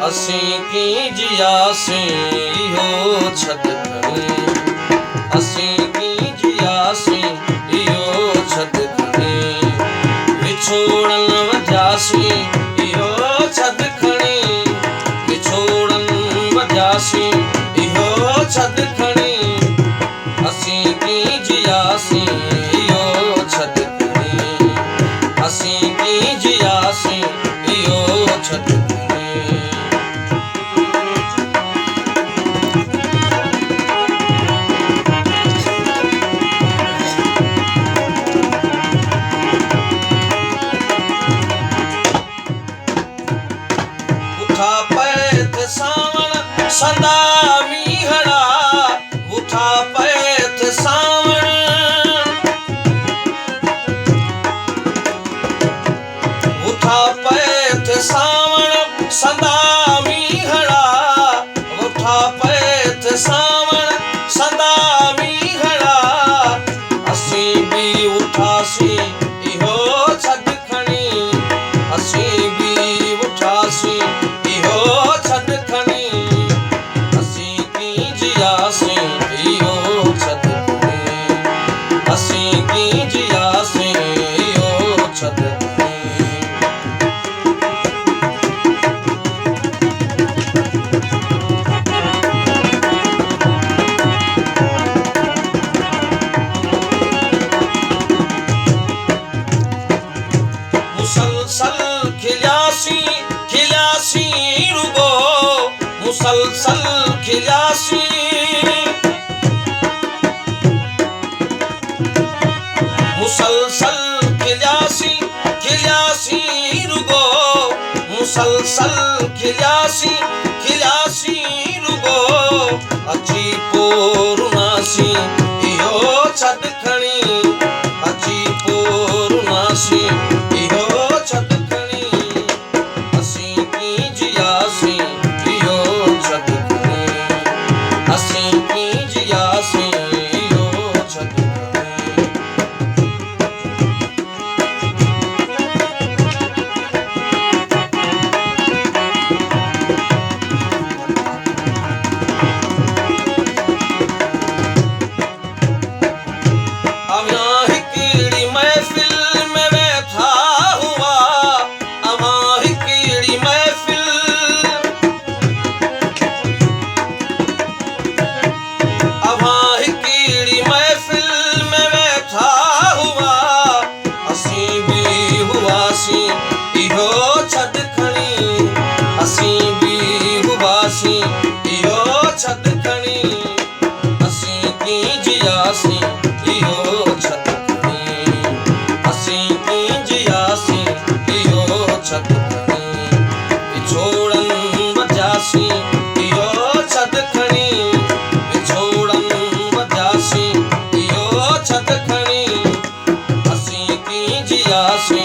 ਅਸੀਂ ਕੀ ਜਿਆਸੀਂ ਇਹੋ ਛੱਡ ਖੜੇ, ਅਸੀਂ ਕੀ ਜਿਆਸੀਂ ਇਹੋ ਛੱਡ ਖੜੇ, ਵਿਛੋੜਨ ਵਜਾਸੀਂ ਇਹੋ ਛੱਡ ਖੜੇ, ਵਿਛੋੜਨ ਵਜਾਸੀਂ ਇਹੋ ਛੱਡ ਖੜੇ, ਅਸੀਂ ਕੀ ਜਿਆਸੀਂ ਇਹੋ ਛੱਡ ਖੜੇ, ਅਸੀਂ ਕੀ ਜਿਆਸੀਂ ਇਹੋ ਛੱਡ ਖੜੇ। उठा पैत सावण संदा मीहड़ा, उठा पैत सावण, उठा पैत सावण संदा मीहड़ा, उठा पैत सावण संदा मीहड़ा, असीं भी उठासी इहो छड खणी, असीं भी उठासी इहो छड खणी, असीं की जियासीं इहो छड खणी, असीं की जियासीं इहो छड खणी। मुसलसल खिल्यासी खिल्यासी रुगो, मुसलसल खिल्यासी, मुसलसल खिल्यासी खिल्यासी रुगो, मुसलसल खिल्यासी खिल्यासी रुगो, अची पोरुनासी इहो छड खणी, अची पोरुनासी इहो छड खणी, असीं की जियासीं इहो छड खणी, असीं की जियासीं इहो छड खणी। अवां हिकिड़ी महफ़िल में वेठा हुआ, अवां हिकिड़ी महफ़िल, अवां हिकिड़ी महफ़िल में वेठा हुआ, असीं भी हुआसीं इहो छड खणी, असीं भी हुआसीं इहो छड खणी, असीं की जियासीं इहो छड खणी, असीं की जियासीं इहो छड खणी, विछोड़न वजासीं इहो छड खणी, विछोड़न वजासीं इहो छड खणी, असीं की जियासीं